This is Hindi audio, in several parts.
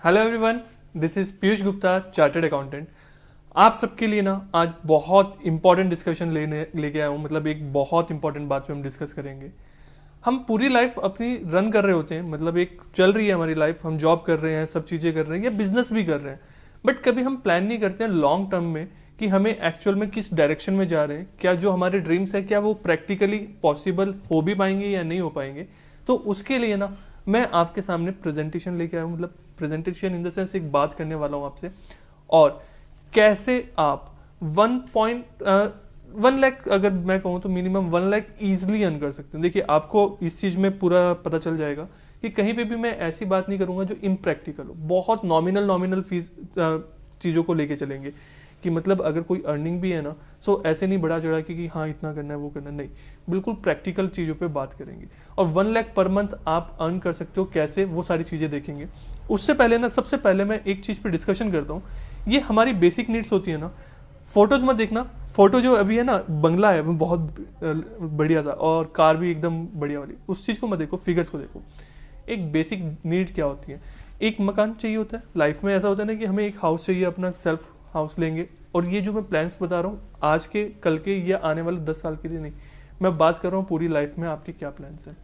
Hello everyone, this is Piyush Gupta, chartered accountant. आप सबके लिए ना आज बहुत इंपॉर्टेंट डिस्कशन लेके आया हूँ। मतलब एक बहुत इंपॉर्टेंट बात पे हम डिस्कस करेंगे। हम पूरी लाइफ अपनी रन कर रहे होते हैं, मतलब एक चल रही है हमारी लाइफ, हम जॉब कर रहे हैं, सब चीज़ें कर रहे हैं या बिजनेस भी कर रहे हैं, बट कभी हम प्लान नहीं करते हैं लॉन्ग टर्म में कि हमें एक्चुअल में किस डायरेक्शन में जा रहे हैं। क्या जो हमारे ड्रीम्स है क्या वो प्रैक्टिकली पॉसिबल हो भी पाएंगे या नहीं हो पाएंगे। तो उसके लिए ना मैं आपके सामने प्रेजेंटेशन लेके आया हूँ। मतलब प्रेजेंटेशन इन द सेंस एक बात करने वाला हूँ आपसे, और कैसे आप 1 लाख, अगर मैं कहूँ तो मिनिमम 1 लाख ईजिली अर्न कर सकते हैं। देखिए, आपको इस चीज़ में पूरा पता चल जाएगा कि कहीं पे भी मैं ऐसी बात नहीं करूँगा जो इम्प्रैक्टिकल हो। बहुत नॉमिनल फीस चीज़ों को लेके चलेंगे कि मतलब अगर कोई अर्निंग भी है ना, सो ऐसे नहीं बढ़ा चढ़ा कि हाँ इतना करना है वो करना है, नहीं, बिल्कुल प्रैक्टिकल चीज़ों पे बात करेंगे। और 1 लाख पर मंथ आप अर्न कर सकते हो कैसे, वो सारी चीज़ें देखेंगे। उससे पहले ना, सबसे पहले मैं एक चीज़ पे डिस्कशन करता हूँ। ये हमारी बेसिक नीड्स होती है ना। फोटोज मत देखना, फोटो जो अभी है ना, बंगला है वो बहुत बढ़िया सा और कार भी एकदम बढ़िया वाली, उस चीज़ को मत देखो, फिगर्स को देखो। एक बेसिक नीड क्या होती है? एक मकान चाहिए होता है लाइफ में। ऐसा होता है ना कि हमें एक हाउस चाहिए, अपना सेल्फ हाउस लेंगे। और ये जो मैं प्लान्स बता रहा हूँ आज के, कल के या आने वाले 10 साल के लिए नहीं, मैं बात कर रहा हूँ पूरी लाइफ में आपके क्या प्लान्स हैं।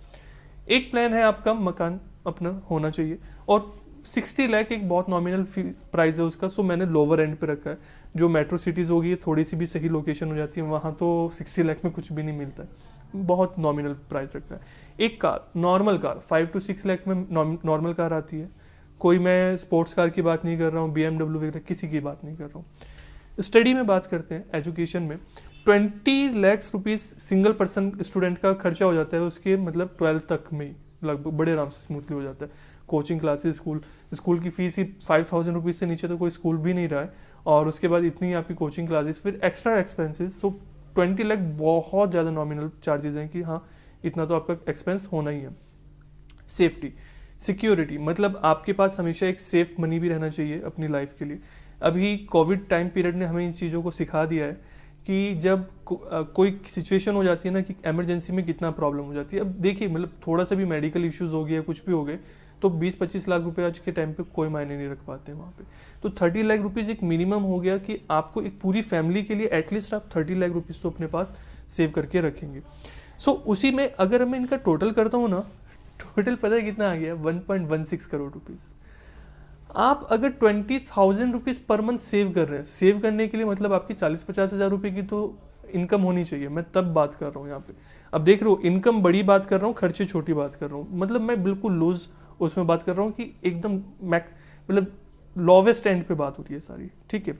एक प्लान है आपका मकान अपना होना चाहिए, और 60 लाख एक बहुत नॉमिनल प्राइस है उसका, सो मैंने लोअर एंड पे रखा है। जो मेट्रो सिटीज़ होगी, थोड़ी सी भी सही लोकेशन हो जाती है, वहाँ तो 60 लाख में कुछ भी नहीं मिलता है, बहुत नॉमिनल प्राइस रखा है। एक car, normal car 5 to 6 lakh में नॉर्मल कार आती है। कोई मैं स्पोर्ट्स कार की बात नहीं कर रहा हूँ, BMW वगैरह किसी की बात नहीं कर रहा हूँ। स्टडी में बात करते हैं, एजुकेशन में 20 lakh rupees single person student का खर्चा हो जाता है उसके, मतलब 12th तक में ही लगभग बड़े आराम से स्मूथली हो जाता है। कोचिंग क्लासेस, स्कूल की फीस ही 5,000 रुपीज़ से नीचे तो कोई स्कूल भी नहीं रहा है, और उसके बाद इतनी आपकी कोचिंग क्लासेस, फिर एक्स्ट्रा एक्सपेंसेस। सो 20 लाख बहुत ज़्यादा नॉमिनल चार्जेस हैं कि हाँ इतना तो आपका एक्सपेंस होना ही है। सेफ्टी, सिक्योरिटी, मतलब आपके पास हमेशा एक सेफ मनी भी रहना चाहिए अपनी लाइफ के लिए। अभी कोविड टाइम पीरियड ने हमें इन चीज़ों को सिखा दिया है कि जब कोई सिचुएशन हो जाती है ना कि इमरजेंसी में कितना प्रॉब्लम हो जाती है। अब देखिए, मतलब थोड़ा सा भी मेडिकल इश्यूज हो गया, कुछ भी हो गए, तो 20-25 लाख रुपए आज के टाइम पे कोई मायने नहीं रख पाते हैं वहाँ पे। तो 30 लाख रुपीज़ एक मिनिमम हो गया कि आपको एक पूरी फैमिली के लिए एटलीस्ट आप 30 लाख रुपीज़ तो अपने पास सेव करके रखेंगे। सो उसी में अगर मैं इनका टोटल करता हूँ ना, टोटल पता है कितना आ गया? 1.16 करोड़ रुपीज़। आप अगर 20,000 रुपीज़ पर मंथ सेव कर रहे हैं, सेव करने के लिए मतलब आपकी 40-50 हज़ार रुपये की तो इनकम होनी चाहिए। मैं तब बात कर रहा हूँ यहाँ पे। अब देख रहे हो, इनकम बड़ी बात कर रहा हूँ, खर्चे छोटी बात कर रहा हूँ। मतलब मैं बिल्कुल लूज उसमें बात कर रहा हूँ कि एकदम मतलब लोवेस्ट एंड पे बात हो रही है सारी, ठीक है।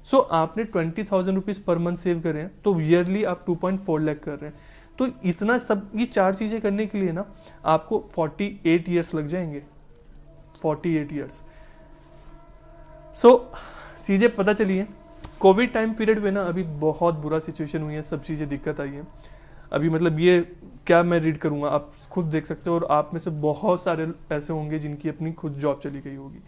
सो आपने 20,000 रुपीज़ पर मंथ सेव करे हैं, तो ईयरली आप 2.4 लाख कर रहे हैं। तो इतना सब, ये चार चीज़ें करने के लिए ना आपको 48 ईयर्स लग जाएंगे, 48 ईयर्स। सो चीज़ें पता चली हैं। कोविड टाइम पीरियड में ना अभी बहुत बुरा सिचुएशन हुई है, सब चीज़ें दिक्कत आई है अभी। मतलब ये क्या मैं रीड करूँगा, आप खुद देख सकते हो, और आप में से बहुत सारे ऐसे होंगे जिनकी अपनी खुद जॉब चली गई होगी।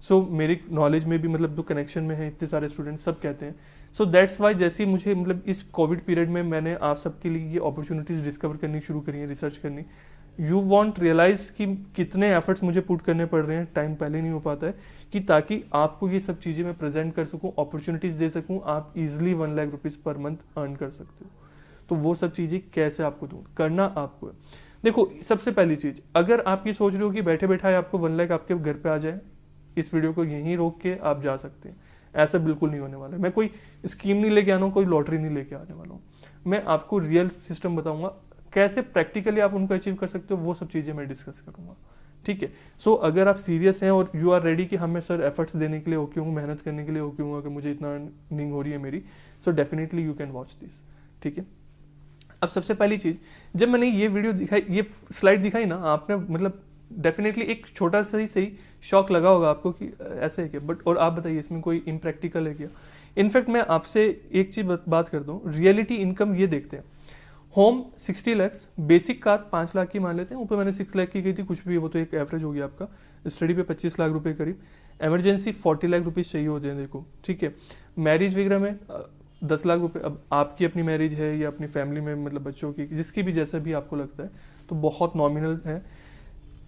सो मेरी नॉलेज में भी, मतलब जो कनेक्शन में है, इतने सारे स्टूडेंट्स सब कहते हैं। सो दैट्स वाई जैसे ही मुझे, मतलब इस कोविड पीरियड में मैंने आप सबके लिए ये अपॉर्चुनिटीज़ डिस्कवर करनी शुरू करी है, रिसर्च करनी। यू वॉन्ट रियलाइज कि कितने एफर्ट्स मुझे पुट करने पड़ रहे हैं, टाइम पहले नहीं हो पाता है, कि ताकि आपको ये सब चीज़ें मैं प्रेजेंट कर सकूं, अपॉर्चुनिटीज़ दे सकूं, आप easily 1 lakh rupees per month earn कर सकते हो। तो वो सब चीज़ें कैसे आपको दूँ, करना आपको है। देखो, सबसे पहली चीज़, अगर आप ये सोच रहे हो कि बैठे बैठाए आपको 1 लाख आपके घर पे आ जाए, इस वीडियो को यहीं रोक के आप जा सकते हैं। ऐसा बिल्कुल नहीं होने वाला है। मैं कोई स्कीम नहीं लेके आना हूँ, कोई लॉटरी नहीं लेके आने वाला हूँ। मैं आपको रियल सिस्टम बताऊंगा, कैसे प्रैक्टिकली आप उनको अचीव कर सकते हो, वो सब चीज़ें मैं डिस्कस करूंगा, ठीक है। सो अगर आप सीरियस हैं और यू आर रेडी कि हाँ मैं सर एफर्ट्स देने के लिए ओके हूँ, मेहनत करने के लिए ओके हूँ, अगर मुझे इतना अर्निंग हो रही है मेरी, so definitely you can watch this, ठीक है। अब सबसे पहली चीज़, जब मैंने ये वीडियो दिखाई, ये स्लाइड दिखाई ना, आपने मतलब डेफिनेटली एक छोटा सा ही सही शॉक लगा होगा आपको कि ऐसे है क्या, बट और आप बताइए इसमें कोई इम्प्रैक्टिकल है क्या। इनफैक्ट मैं आपसे एक चीज़ बात कर दूँ, रियलिटी इनकम ये देखते हैं। Home 60 lakhs, basic car 5 lakh की मान लेते हैं, ऊपर मैंने 6 लाख की गई थी, कुछ भी वो तो एक एवरेज हो गया आपका। स्टडी पे 25 लाख रुपए करीब, एमरजेंसी 40 लाख रुपीज़ चाहिए होते हैं, देखो, ठीक है। मैरिज वगैरह में 10 लाख रुपए, अब आपकी अपनी मैरिज है या अपनी फैमिली में, मतलब बच्चों की, जिसकी भी जैसा भी आपको लगता है, तो बहुत नॉमिनल है।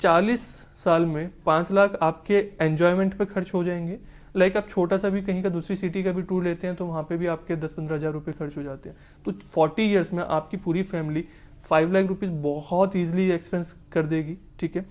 40 साल में 5 लाख आपके एंजॉयमेंट पे खर्च हो जाएंगे। लाइक आप छोटा सा भी कहीं का दूसरी सिटी का भी टूर लेते हैं तो वहाँ पे भी आपके 10-15 हज़ार रुपये खर्च हो जाते हैं। तो 40 ईयर्स में आपकी पूरी फैमिली 5 लाख रुपीज़ बहुत ईजिली एक्सपेंस कर देगी, ठीक है।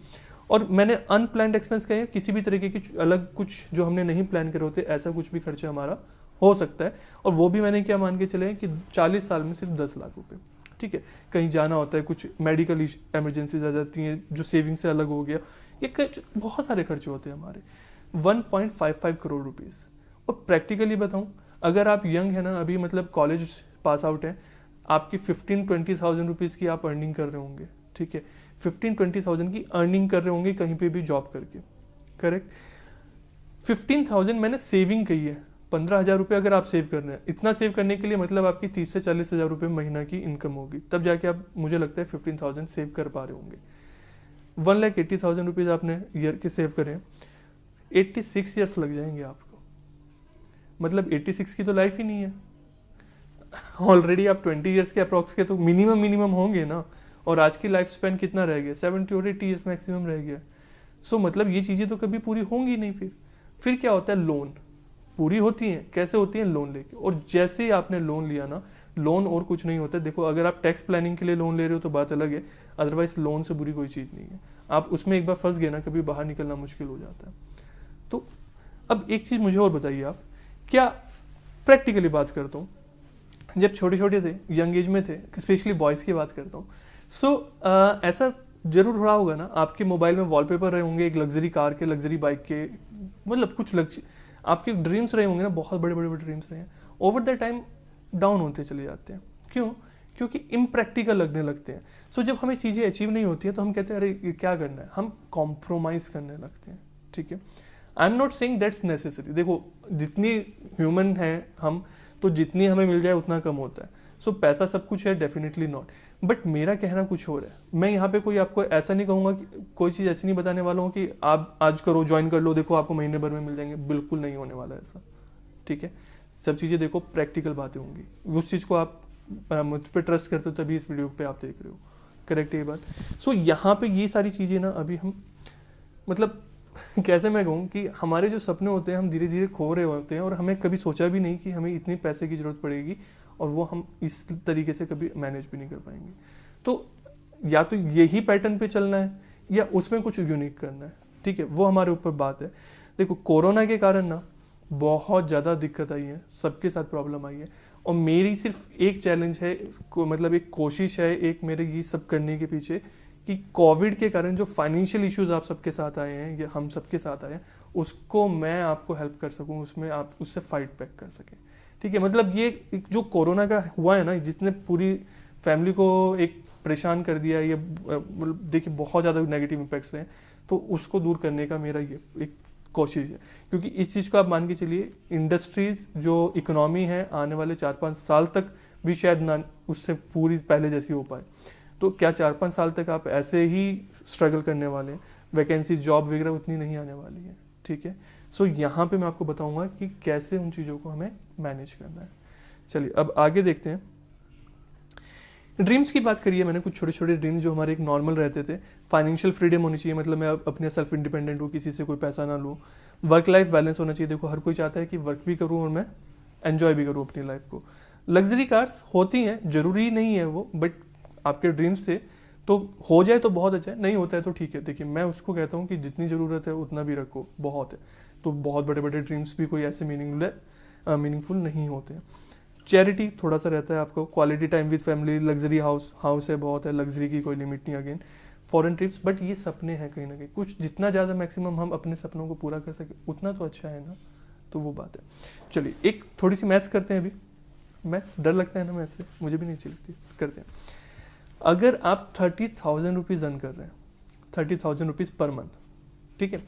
और मैंने अनप्लान्ड एक्सपेंस कहे, किसी भी तरीके की अलग कुछ जो हमने नहीं प्लान करे होते, ऐसा कुछ भी खर्चा हमारा हो सकता है। और वो भी मैंने क्या मान के चले कि 40 साल में सिर्फ 10 लाख रुपए, ठीक है। कहीं जाना होता है, कुछ मेडिकल एमरजेंसीज आ जाती हैं जो सेविंग से अलग हो गया, ये बहुत सारे खर्चे होते हैं हमारे। 1.55 करोड़ रुपीज़। और प्रैक्टिकली बताऊं, अगर आप यंग है ना, अभी मतलब कॉलेज पास आउट है, आपकी 15-20,000 रुपीज़ की आप अर्निंग कर रहे होंगे, ठीक है। 15-20,000 की अर्निंग कर रहे होंगे कहीं पे भी जॉब करके, करेक्ट। 15,000 मैंने सेविंग कही है, 15,000 रुपये अगर आप सेव कर रहे हैं, इतना सेव करने के लिए मतलब आपकी 30 से 40 हज़ार रुपये महीना की इनकम होगी, तब जाके आप, मुझे लगता है 15,000 सेव कर पा रहे होंगे। 1,80,000 रुपीज़ आपने ईयर के सेव करें, 86 ईयर्स लग जाएंगे आपको। मतलब 86 की तो लाइफ ही नहीं है, ऑलरेडी आप 20 ईयर्स के अप्रॉक्स के तो मिनिमम होंगे ना। और आज की लाइफ स्पैन कितना रह गया, 70 और 80 ईयर्स मैक्सिमम रह गया। सो मतलब ये चीज़ें तो कभी पूरी होंगी नहीं। फिर क्या होता है, लोन पूरी होती हैं, कैसे होती हैं, लोन लेके। और जैसे ही आपने लोन लिया ना, लोन और कुछ नहीं होता है। देखो, अगर आप टैक्स प्लानिंग के लिए लोन ले रहे हो तो बात अलग है, अदरवाइज लोन से बुरी कोई चीज़ नहीं है। आप उसमें एक बार फंस गए ना, कभी बाहर निकलना मुश्किल हो जाता है। तो अब एक चीज़ मुझे और बताइए, आप क्या, प्रैक्टिकली बात करता हूँ, जब छोटे छोटे थे, यंग एज में थे, स्पेशली बॉयज़ की बात करता हूँ। सो ऐसा जरूर रहा होगा ना, आपके मोबाइल में वॉलपेपर रहे होंगे एक लग्जरी कार के, लग्जरी बाइक के, मतलब कुछ आपके ड्रीम्स रहे होंगे ना, बहुत बड़े बड़े ड्रीम्स रहे हैं। ओवर द टाइम डाउन होते चले जाते हैं। क्यों? क्योंकि इम्प्रैक्टिकल लगने लगते हैं। सो जब हमें चीज़ें अचीव नहीं होती हैं तो हम कहते हैं अरे क्या करना है, हम कॉम्प्रोमाइज़ करने लगते हैं, ठीक है। आई am not saying that's necessary. देखो, जितनी ह्यूमन है हम, तो जितनी हमें मिल जाए उतना कम होता है। सो पैसा सब कुछ है, डेफिनेटली नॉट। बट मेरा कहना कुछ और है। मैं यहाँ पे कोई आपको ऐसा नहीं कहूँगा कि, कोई चीज़ ऐसी नहीं बताने वाला हूँ कि आप आज करो, ज्वाइन कर लो, देखो आपको महीने भर में मिल जाएंगे। बिल्कुल नहीं होने वाला ऐसा, ठीक है। सब चीज़ें देखो प्रैक्टिकल बातें होंगी। उस चीज़ को आप मुझ पर ट्रस्ट करते हो तभी इस वीडियो पे आप देख रहे हो, करेक्ट है ये बात। सो यहाँ पे ये सारी चीज़ें ना अभी हम, मतलब कैसे मैं कहूँ कि हमारे जो सपने होते हैं हम धीरे धीरे खो रहे होते हैं, और हमें कभी सोचा भी नहीं कि हमें इतने पैसे की ज़रूरत पड़ेगी, और वो हम इस तरीके से कभी मैनेज भी नहीं कर पाएंगे। तो या तो यही पैटर्न पे चलना है या उसमें कुछ यूनिक करना है, ठीक है। वो हमारे ऊपर बात है। देखो, कोरोना के कारण ना बहुत ज़्यादा दिक्कत आई है, सबके साथ प्रॉब्लम आई है। और मेरी सिर्फ एक चैलेंज है, मतलब एक कोशिश है, एक मेरे ये सब करने के पीछे, कि कोविड के कारण जो फाइनेंशियल इश्यूज आप सबके साथ आए हैं या हम सबके साथ आए हैं, उसको मैं आपको हेल्प कर सकूं, उसमें आप उससे फाइट बैक कर सकें, ठीक है। मतलब ये जो कोरोना का हुआ है ना, जिसने पूरी फैमिली को एक परेशान कर दिया, ये देखिए बहुत ज़्यादा नेगेटिव इम्पैक्ट्स रहे हैं, तो उसको दूर करने का मेरा ये एक कोशिश है। क्योंकि इस चीज़ को आप मान के चलिए, इंडस्ट्रीज जो इकोनॉमी है आने वाले 4-5 साल तक भी शायद ना उससे पूरी पहले जैसी हो पाए। तो क्या 4-5 साल तक आप ऐसे ही स्ट्रगल करने वाले हैं? वैकेंसी, जॉब वगैरह उतनी नहीं आने वाली है, ठीक है। सो यहाँ पे मैं आपको बताऊंगा कि कैसे उन चीज़ों को हमें मैनेज करना है। चलिए अब आगे देखते हैं। ड्रीम्स की बात करिए मैंने, कुछ छोटे छोटे ड्रीम्स जो हमारे एक नॉर्मल रहते थे। फाइनेंशियल फ्रीडम होनी चाहिए, मतलब मैं अपने सेल्फ इंडिपेंडेंट हूँ, किसी से कोई पैसा ना लूँ। वर्क लाइफ बैलेंस होना चाहिए। देखो, हर कोई चाहता है कि वर्क भी करूँ और मैं एन्जॉय भी करूँ अपनी लाइफ को। लग्जरी कार्स होती हैं, जरूरी नहीं है वो, बट आपके ड्रीम्स थे तो हो जाए तो बहुत अच्छा है, नहीं होता है तो ठीक है। देखिए, मैं उसको कहता हूँ कि जितनी ज़रूरत है उतना भी रखो, बहुत है। तो बहुत बड़े बड़े ड्रीम्स भी कोई ऐसे मीनिंगफुल नहीं होते हैं। चैरिटी थोड़ा सा रहता है आपको, quality time with family, luxury house है, बहुत है, लग्जरी की कोई लिमिट नहीं। अगेन फॉरेन ट्रिप्स, बट ये सपने हैं कहीं ना कहीं, कुछ जितना ज़्यादा मैक्सिमम हम अपने सपनों को पूरा कर सके उतना तो अच्छा है ना, तो वो बात है। चलिए एक थोड़ी सी मैथ्स करते हैं। अभी मैथ्स डर लगता है ना मैथ्स से, मुझे भी नहीं अच्छी लगती, करते हैं। अगर आप 30,000 रुपीज़ अर्न कर रहे हैं, 30,000 रुपीज़ पर मंथ, ठीक है,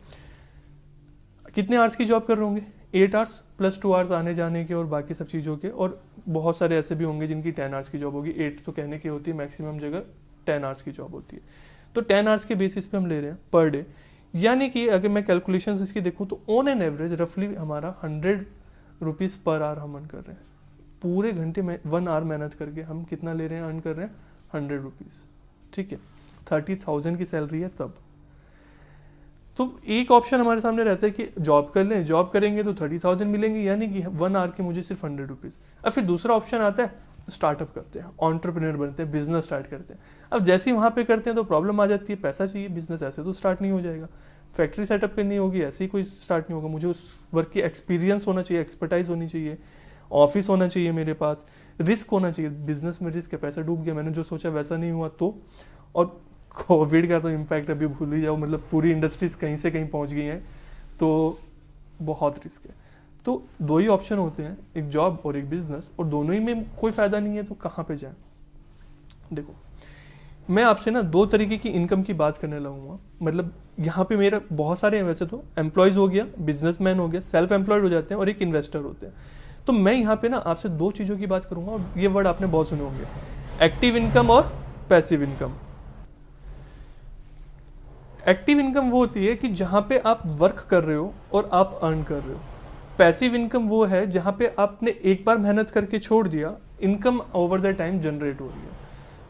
कितने आवर्स की जॉब कर रहे होंगे? 8 आवर्स प्लस 2 आवर्स आने जाने के और बाकी सब चीज़ों के, और बहुत सारे ऐसे भी होंगे जिनकी 10 आवर्स की जॉब होगी। 8 तो कहने की होती है, मैक्सिमम जगह 10 आवर्स की जॉब होती है। तो 10 आवर्स के बेसिस पे हम ले रहे हैं पर डे, यानी कि अगर मैं कैलकुलेशन इसकी देखूँ तो ऑन एन एवरेज रफली हमारा 100 रुपीज़ पर आवर हम अर्न कर रहे हैं। पूरे घंटे में 1 आवर मेहनत करके हम कितना ले रहे हैं, अर्न कर रहे हैं 100 रुपीज़, ठीक है। 30,000 की सैलरी है तब। तो एक ऑप्शन हमारे सामने रहता है कि जॉब कर लें, जॉब करेंगे तो 30,000 मिलेंगे, यानी कि 1 आवर के मुझे सिर्फ 100 रुपीज़। अब फिर दूसरा ऑप्शन आता है स्टार्टअप करते हैं, एंटरप्रेन्योर बनते हैं, बिजनेस स्टार्ट करते हैं। अब जैसे ही वहाँ पे करते हैं तो प्रॉब्लम आ जाती है, पैसा चाहिए, बिजनेस ऐसे तो स्टार्ट नहीं हो जाएगा, फैक्ट्री सेटअप करनी होगी, ऐसे ही कोई स्टार्ट नहीं होगा, मुझे उस वर्क की एक्सपीरियंस होना चाहिए, एक्सपर्टाइज होनी चाहिए, ऑफिस होना चाहिए मेरे पास, रिस्क होना चाहिए। बिजनेस में रिस्क है, पैसा डूब गया, मैंने जो सोचा वैसा नहीं हुआ तो। और कोविड का तो इम्पैक्ट अभी भूल ही जाओ, मतलब पूरी इंडस्ट्रीज कहीं से कहीं पहुंच गई हैं, तो बहुत रिस्क है। तो 2 ही ऑप्शन होते हैं, एक जॉब और एक बिजनेस, और दोनों ही में कोई फायदा नहीं है, तो कहाँ पे जाए? देखो, मैं आपसे ना 2 तरीके की इनकम की बात करने लगूंगा। मतलब यहाँ पे मेरा बहुत सारे हैं, वैसे तो एम्प्लॉयज हो गया, बिजनेसमैन हो गया, सेल्फ एम्प्लॉयड हो जाते हैं, और एक इन्वेस्टर होते हैं। तो मैं यहाँ पे ना आपसे 2 चीज़ों की बात करूंगा, और ये वर्ड आपने बहुत सुने होंगे, एक्टिव इनकम और पैसिव इनकम। एक्टिव इनकम वो होती है कि जहाँ पे आप वर्क कर रहे हो और आप अर्न कर रहे हो। पैसिव इनकम वो है जहाँ पे आपने एक बार मेहनत करके छोड़ दिया, income over the time generate हो रही है।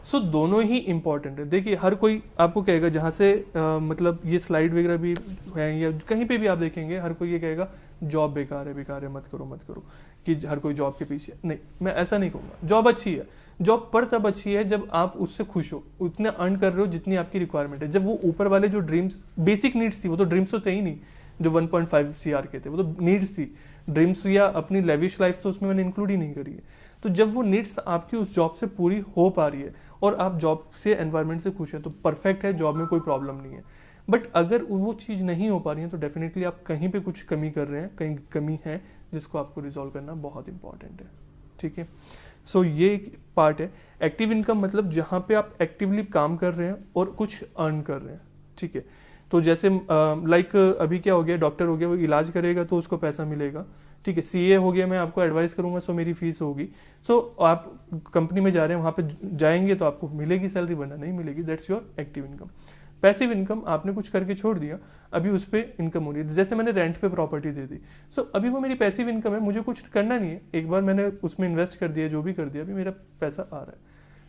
सो दोनों ही इंपॉर्टेंट है। देखिए, हर कोई आपको कहेगा, जहाँ से मतलब ये स्लाइड वगैरह भी है या कहीं पे भी आप देखेंगे, हर कोई ये कहेगा जॉब बेकार है, बेकार है, मत करो मत करो, कि हर कोई जॉब के पीछे। नहीं, मैं ऐसा नहीं कहूँगा। जॉब अच्छी है, जॉब पर तब अच्छी है जब आप उससे खुश हो, उतने अर्न कर रहे हो जितनी आपकी रिक्वायरमेंट है। जब वो ऊपर वाले जो ड्रीम्स, बेसिक नीड्स थी, वो तो ड्रीम्स तो थे ही नहीं जो 1.5 CR के थे, वो तो नीड्स थी। ड्रीम्स या अपनी लेविश लाइफ तो उसमें मैंने इंक्लूड ही नहीं करी है। तो जब वो नीड्स आपकी उस जॉब से पूरी हो पा रही है और आप जॉब से, एनवायरनमेंट से खुश हैं, तो परफेक्ट है, जॉब में कोई प्रॉब्लम नहीं है। बट अगर वो चीज़ नहीं हो पा रही है तो डेफिनेटली आप कहीं पे कुछ कमी कर रहे हैं, कहीं कमी है जिसको आपको रिजॉल्व करना बहुत इंपॉर्टेंट है। ठीक है, सो ये एक पार्ट है। एक्टिव इनकम मतलब जहाँ पे आप एक्टिवली काम कर रहे हैं और कुछ अर्न कर रहे हैं। ठीक है, तो जैसे लाइक अभी क्या हो गया, डॉक्टर हो गया, वो इलाज करेगा तो उसको पैसा मिलेगा। ठीक है, CA हो गया, मैं आपको एडवाइस करूंगा, सो मेरी फीस होगी। सो आप कंपनी में जा रहे हैं, वहाँ पे जाएंगे तो आपको मिलेगी सैलरी, वरना नहीं मिलेगी। That's your active income. Passive income, आपने कुछ करके छोड़ दिया, अभी उस पर इनकम हो रही है। जैसे मैंने रेंट पे प्रॉपर्टी दे दी, सो अभी वो मेरी पैसिव इनकम है, मुझे कुछ करना नहीं है, एक बार मैंने उसमें इन्वेस्ट कर दिया, जो भी कर दिया, अभी मेरा पैसा आ रहा है।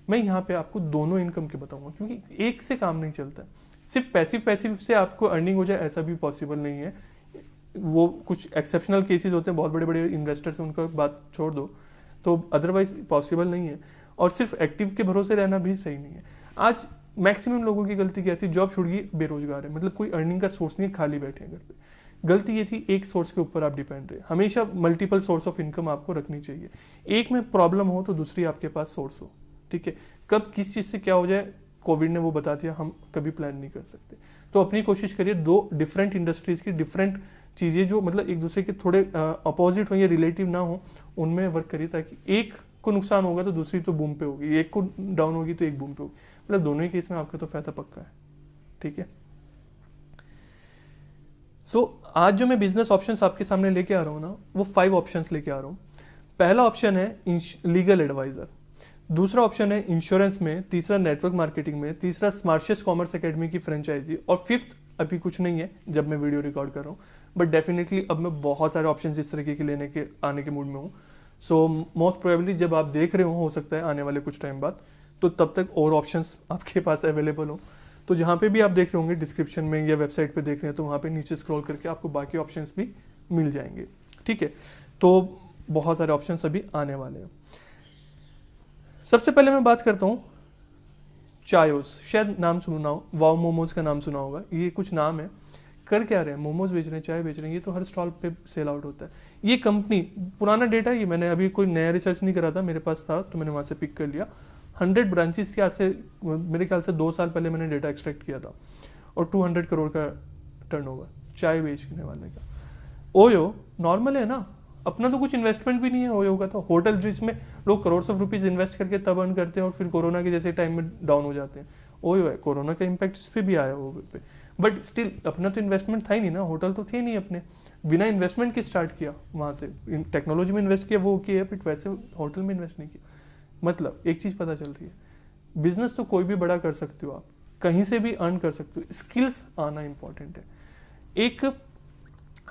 मैं यहाँ पे आपको दोनों इनकम के बताऊंगा, क्योंकि एक से काम नहीं चलता। सिर्फ पैसिव से आपको अर्निंग हो जाए ऐसा भी पॉसिबल नहीं है। वो कुछ एक्सेप्शनल केसेस होते हैं, बहुत बड़े बड़े इन्वेस्टर्स हैं, उनका बात छोड़ दो, तो अदरवाइज पॉसिबल नहीं है। और सिर्फ एक्टिव के भरोसे रहना भी सही नहीं है। आज मैक्सिमम लोगों की गलती क्या थी, जॉब छूट गई, बेरोजगार है, मतलब कोई अर्निंग का सोर्स नहीं है, खाली बैठे हैं घर पे। गलती ये थी, एक सोर्स के ऊपर आप डिपेंड रहे। हमेशा मल्टीपल सोर्स ऑफ इनकम आपको रखनी चाहिए, एक में प्रॉब्लम हो तो दूसरी आपके पास सोर्स हो। ठीक है, कब किस चीज़ से क्या हो जाए, कोविड ने वो बता दिया, हम कभी प्लान नहीं कर सकते। तो अपनी कोशिश करिए 2 डिफरेंट इंडस्ट्रीज की डिफरेंट चीज़ें जो मतलब एक दूसरे के थोड़े अपोजिट हो या रिलेटिव ना हो, उनमें वर्क करिए, ताकि एक को नुकसान होगा तो दूसरी तो बूम पे होगी, एक को डाउन होगी तो एक बूम पे होगी, मतलब दोनों ही केस में आपका तो फायदा पक्का है। ठीक है, सो आज जो मैं बिजनेस ऑप्शंस आपके सामने लेके आ रहा हूँ ना, वो 5 ऑप्शंस लेके आ रहा हूँ। पहला ऑप्शन है लीगल एडवाइजर, दूसरा ऑप्शन है इंश्योरेंस में, तीसरा नेटवर्क मार्केटिंग में, तीसरा स्मार्शियस कॉमर्स एकेडमी की फ्रेंचाइजी, और 5th अभी कुछ नहीं है जब मैं वीडियो रिकॉर्ड कर रहा हूँ, बट डेफिनेटली अब मैं बहुत सारे ऑप्शंस इस तरीके के लेने के आने के मूड में हूँ। सो मोस्ट प्रोबेबली जब आप देख रहे हो सकता है आने वाले कुछ टाइम बाद, तो तब तक और ऑप्शंस आपके पास अवेलेबल हो। तो जहाँ पे भी आप देख रहे होंगे, डिस्क्रिप्शन में या वेबसाइट पे देख रहे हैं, तो वहाँ पे नीचे स्क्रॉल करके आपको बाकी ऑप्शंस भी मिल जाएंगे। ठीक है, तो बहुत सारे ऑप्शंस अभी आने वाले हैं। सबसे पहले मैं बात करता हूँ चायोस, शायद नाम सुना हो, वाव मोमोज का नाम सुना होगा। ये कुछ नाम है, कर क्या रहे हैं, मोमोज बेच रहे हैं, चाय बेच रहे हैं, ये तो हर स्टॉल पे सेल आउट होता है। ये कंपनी, पुराना डेटा, ये मैंने अभी कोई नया रिसर्च नहीं करा था, मेरे पास था तो मैंने वहाँ से पिक कर लिया। 100 ब्रांचेस के आज से मेरे ख्याल से 2 साल पहले मैंने डेटा एक्सट्रैक्ट किया था, और 200 करोड़ का टर्नओवर चाय बेचने वाले का। ओयो नॉर्मल है ना, अपना तो कुछ इन्वेस्टमेंट भी नहीं है ओयो का, तो होटल जिसमें लोग करोड़ ऑफ रुपीज इन्वेस्ट करके तब अर्न करते हैं और फिर कोरोना के जैसे टाइम में डाउन हो जाते हैं। ओयो है, कोरोना का इम्पैक्ट इस पर भी आया ओयो पे, बट स्टिल अपना तो इन्वेस्टमेंट था ही नहीं ना, होटल तो थे नहीं अपने, बिना इन्वेस्टमेंट के स्टार्ट किया, वहाँ से टेक्नोलॉजी में इन्वेस्ट किया, वो किया, बट वैसे होटल में इन्वेस्ट नहीं किया। मतलब एक चीज़ पता चल रही है, बिजनेस तो कोई भी बड़ा कर सकते हो आप, कहीं से भी अर्न कर सकते हो, स्किल्स आना इंपॉर्टेंट है। एक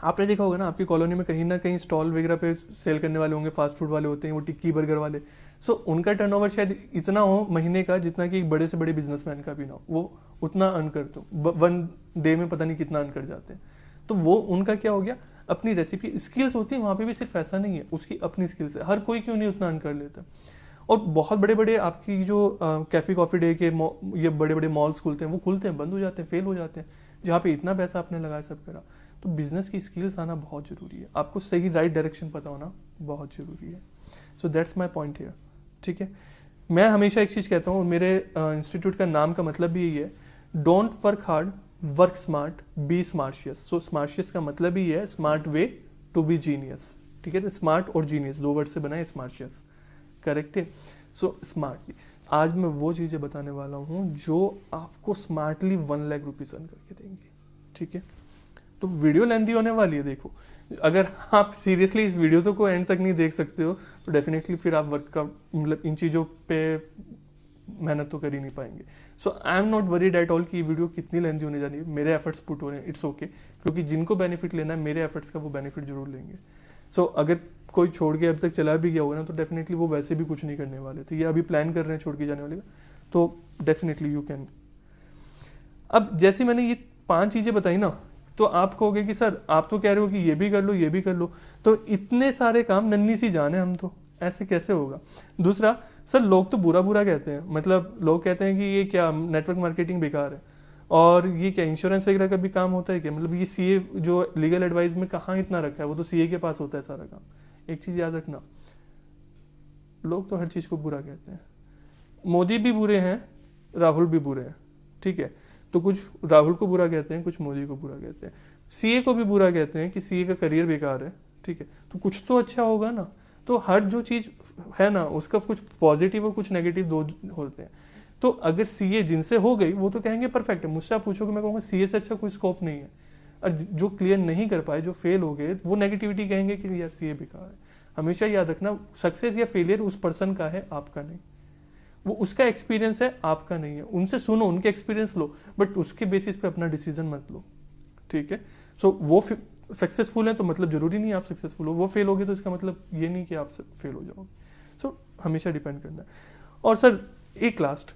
आपने देखा होगा ना, आपकी कॉलोनी में कहीं ना कहीं स्टॉल वगैरह पे सेल करने वाले होंगे, फास्ट फूड वाले होते हैं, वो टिक्की बर्गर वाले। सो उनका टर्नओवर शायद इतना हो महीने का जितना कि एक बड़े से बड़े बिजनेसमैन का भी ना हो, वो उतना अर्न करते हो, वन डे में पता नहीं कितना अर्न कर जाते हैं। तो वो उनका क्या हो गया, अपनी रेसिपी स्किल्स होती है वहाँ पे भी, सिर्फ ऐसा नहीं है, उसकी अपनी स्किल्स है। हर कोई क्यों नहीं उतना अर्न कर लेता। और बहुत बड़े बड़े आपकी जो कैफ़े कॉफ़ी डे के ये बड़े बड़े मॉल्स खुलते हैं, वो खुलते हैं, बंद हो जाते हैं, फेल हो जाते हैं, जहाँ पे इतना पैसा आपने लगाया, सब करा। तो बिजनेस की स्किल्स आना बहुत ज़रूरी है, आपको सही राइट डायरेक्शन पता होना बहुत ज़रूरी है। So that's my point here. ठीक है, मैं हमेशा एक चीज़ कहता हूँ, मेरे इंस्टीट्यूट का नाम का मतलब भी यही है, don't work hard, work smart, be smartious. So smartious का मतलब ही है smart way to be genius. ठीक है, स्मार्ट और जीनियस 2 वर्ड से बना है स्मार्शियस, करेक्ट है। सो स्मार्टली आज मैं वो चीज़ें बताने वाला हूँ जो आपको स्मार्टली 1 लाख रुपीज़ अर्न करके देंगे। ठीक है, तो वीडियो लेंथी होने वाली है। देखो, अगर आप सीरियसली इस वीडियो तो को एंड तक नहीं देख सकते हो तो डेफिनेटली फिर आप वर्क का मतलब इन चीज़ों पे मेहनत तो कर ही नहीं पाएंगे। So I am not worried at all कि ये वीडियो कितनी लेंथी होने जा रही है, मेरे एफर्ट्स पुट हो रहे हैं, इट्स ओके, क्योंकि जिनको बेनिफिट लेना है मेरे एफर्ट्स का वो बेनिफिट जरूर लेंगे। सो अगर कोई छोड़ के अब तक चला भी गया होगा ना, तो डेफिनेटली वो वैसे भी कुछ नहीं करने वाले थे, ये अभी प्लान कर रहे हैं छोड़ के जाने वाले का, तो डेफिनेटली यू कैन। अब जैसे मैंने ये 5 चीज़ें बताई ना, तो आप कहोगे कि सर आप तो कह रहे हो कि ये भी कर लो, ये भी कर लो, तो इतने सारे काम नन्ही सी जान है हम तो, ऐसे कैसे होगा। दूसरा, सर लोग तो बुरा बुरा कहते हैं, मतलब लोग कहते हैं कि ये क्या नेटवर्क मार्केटिंग बेकार है, और ये क्या इंश्योरेंस वगैरह का भी काम होता है क्या, मतलब ये सीए जो लीगल एडवाइस में कहाँ इतना रखा है, वो तो सीए के पास होता है सारा काम। एक चीज़ याद रखना, लोग तो हर चीज़ को बुरा कहते हैं, मोदी भी बुरे हैं, राहुल भी बुरे हैं। ठीक है, तो कुछ राहुल को बुरा कहते हैं, कुछ मोदी को बुरा कहते हैं, सीए को भी बुरा कहते हैं कि सीए का करियर बेकार है। ठीक है, तो कुछ तो अच्छा होगा ना। तो हर जो चीज़ है ना, उसका कुछ पॉजिटिव और कुछ नेगेटिव 2 होते हैं। तो अगर सीए जिनसे हो गई वो तो कहेंगे परफेक्ट है, मुझसे आप पूछोगे मैं कहूँगा सीए से अच्छा कोई स्कोप नहीं है। और जो क्लियर नहीं कर पाए, जो फेल हो गए, वो नेगेटिविटी कहेंगे कि यार सीए बेकार है। हमेशा याद रखना, सक्सेस या फेलियर उस पर्सन का है, आपका नहीं। वो उसका एक्सपीरियंस है, आपका नहीं है। उनसे सुनो, उनके एक्सपीरियंस लो, बट उसके बेसिस पे अपना डिसीजन मत लो। ठीक है, सो वो सक्सेसफुल है तो मतलब जरूरी नहीं आप सक्सेसफुल हो, वो फेल हो गए तो इसका मतलब ये नहीं कि आप फेल हो जाओगे। सो हमेशा डिपेंड करना है। और सर एक लास्ट,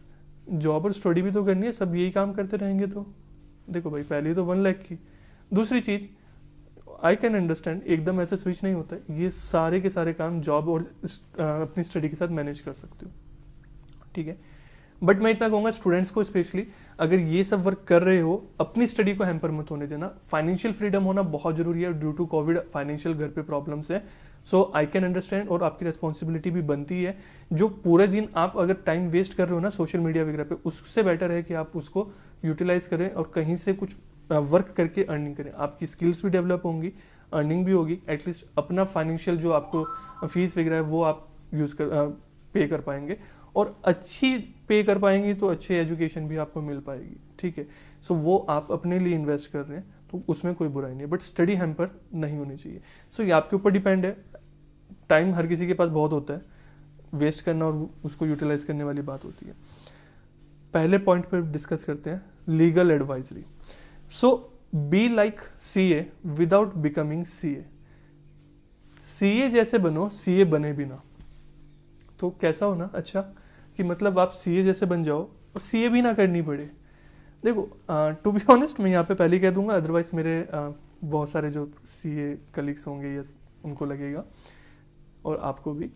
जॉब और स्टडी भी तो करनी है, सब यही काम करते रहेंगे तो देखो भाई, पहली तो 1 लाख की। दूसरी चीज़, आई कैन अंडरस्टैंड, एकदम ऐसे स्विच नहीं होता है, ये सारे के सारे काम जॉब और अपनी स्टडी के साथ मैनेज कर सकते हो। ठीक है, बट मैं इतना कहूँगा स्टूडेंट्स को स्पेशली, अगर ये सब वर्क कर रहे हो, अपनी स्टडी को हैम्पर मत होने देना। फाइनेंशियल फ्रीडम होना बहुत जरूरी है, ड्यू टू कोविड फाइनेंशियल घर पे प्रॉब्लम्स है। सो आई कैन अंडरस्टैंड, और आपकी रिस्पॉन्सिबिलिटी भी बनती है। जो पूरे दिन आप अगर टाइम वेस्ट कर रहे हो ना सोशल मीडिया वगैरह पे, उससे बेटर है कि आप उसको यूटिलाइज करें और कहीं से कुछ वर्क करके अर्निंग करें। आपकी स्किल्स भी डेवलप होंगी, अर्निंग भी होगी, एटलीस्ट अपना फाइनेंशियल जो आपको फीस वगैरह है वो आप पे कर पाएंगे, और अच्छी पे कर पाएंगे तो अच्छी एजुकेशन भी आपको मिल पाएगी। ठीक है, सो वो आप अपने लिए इन्वेस्ट कर रहे हैं तो उसमें कोई बुराई नहीं है, बट स्टडी हैम्पर नहीं होनी चाहिए। सो ये आपके ऊपर डिपेंड है। टाइम हर किसी के पास बहुत होता है, वेस्ट करना और उसको यूटिलाइज करने वाली बात होती है। पहले पॉइंट पर डिस्कस करते हैं, legal advisory. So be like CA without becoming CA. CA जैसे बनो, सीए बने भी ना। तो कैसा होना अच्छा कि मतलब आप सीए जैसे बन जाओ और सीए भी ना करनी पड़े। देखो, टू बी ऑनेस्ट, मैं यहाँ पे पहले कह दूंगा, अदरवाइज मेरे बहुत सारे जो सीए कलीग्स होंगे या उनको लगेगा, और आपको भी,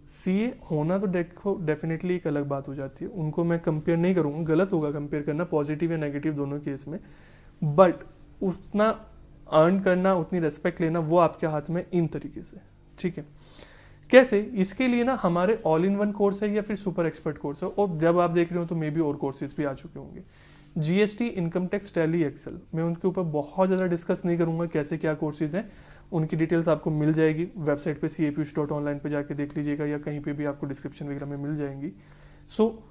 सीए होना तो देखो डेफिनेटली एक अलग बात हो जाती है, उनको मैं कंपेयर नहीं करूँगा, गलत होगा कंपेयर करना, पॉजिटिव या नेगेटिव दोनों केस में, बट उतना अर्न करना, उतनी रेस्पेक्ट लेना, वो आपके हाथ में इन तरीके से। ठीक है, कैसे? इसके लिए ना हमारे ऑल इन वन कोर्स है या फिर सुपर एक्सपर्ट कोर्स है, और जब आप देख रहे हो तो मे बी और कोर्सेज भी आ चुके होंगे। GST, income tax, Tally, Excel, मैं उनके ऊपर बहुत ज़्यादा डिस्कस नहीं करूंगा कैसे क्या कोर्सेज हैं, उनकी डिटेल्स आपको मिल जाएगी वेबसाइट पे capush.online पे जाके देख लीजिएगा, या कहीं पे भी आपको डिस्क्रिप्शन वगैरह में मिल जाएंगी। सो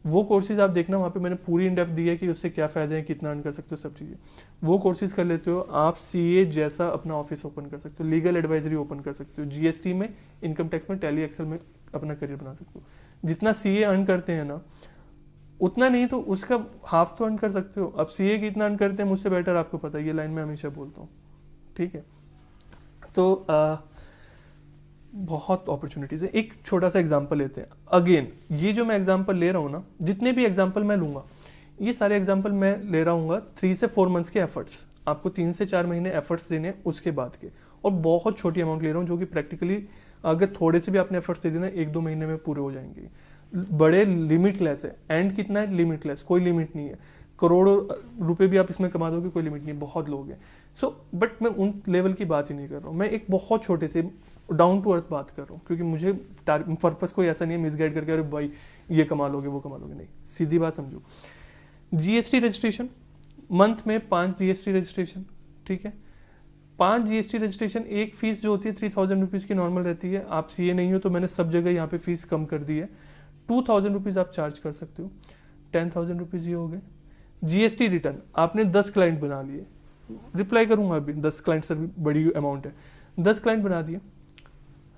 वो कोर्सेज आप देखना, वहाँ पे मैंने पूरी इन डेप्थ दी है कि उससे क्या फ़ायदे हैं, कितना अर्न कर सकते हो, सब चीज़ें। वो कोर्सेज कर लेते हो, आप सीए जैसा अपना ऑफिस ओपन कर सकते हो, लीगल एडवाइजरी ओपन कर सकते हो, जीएसटी में, इनकम टैक्स में, टैली, एक्सेल में अपना करियर बना सकते हो। जितना सीए अर्न करते हैं ना, उतना नहीं तो उसका हाफ तो अर्न कर सकते हो। अब सीए कितना अर्न करते हैं मुझसे बेटर आपको पता है, ये लाइन में हमेशा बोलता हूँ। ठीक है। तो बहुत अपॉर्चुनिटीज़ है। एक छोटा सा एग्जांपल लेते हैं। अगेन ये जो मैं एग्जांपल ले रहा हूँ ना, जितने भी एग्जांपल मैं लूँगा, ये सारे एग्जांपल मैं ले रहा हूँ 3 से 4 मंथ्स के एफर्ट्स। आपको 3 से 4 महीने एफर्ट्स देने उसके बाद के, और बहुत छोटी अमाउंट ले रहा हूँ जो कि प्रैक्टिकली अगर थोड़े से भी आपने एफर्ट्स दे देना 1-2 महीने में पूरे हो जाएंगे। बड़े लिमिटलेस है। एंड कितना है? लिमिटलेस, कोई लिमिट नहीं है। करोड़ों रुपए भी आप इसमें कमा दोगे, कोई लिमिट नहीं, बहुत लोग हैं। बट मैं उन लेवल की बात ही नहीं कर रहा हूँ, मैं एक बहुत छोटे से डाउन टू अर्थ बात कर रहा हूँ, क्योंकि मुझे पर्पस कोई ऐसा नहीं है मिसगाइड करके अरे भाई ये कमा लोगे वो कमा लोगे, नहीं। सीधी बात समझो, जीएसटी रजिस्ट्रेशन, मंथ में 5 जीएसटी रजिस्ट्रेशन, ठीक है। 5 जीएसटी रजिस्ट्रेशन, एक फीस जो होती है 3000 रुपीज़ की नॉर्मल रहती है। आप सीए नहीं हो तो मैंने सब जगह यहाँ पे फीस कम कर दी है। 2000 रुपीज़ आप चार्ज कर सकते हो, 10,000 रुपीज़ ये हो गए। जीएसटी रिटर्न आपने 10 क्लाइंट बना लिए, रिप्लाई करूंगा अभी, 10 क्लाइंट सर बड़ी अमाउंट है, 10 क्लाइंट बना दिए,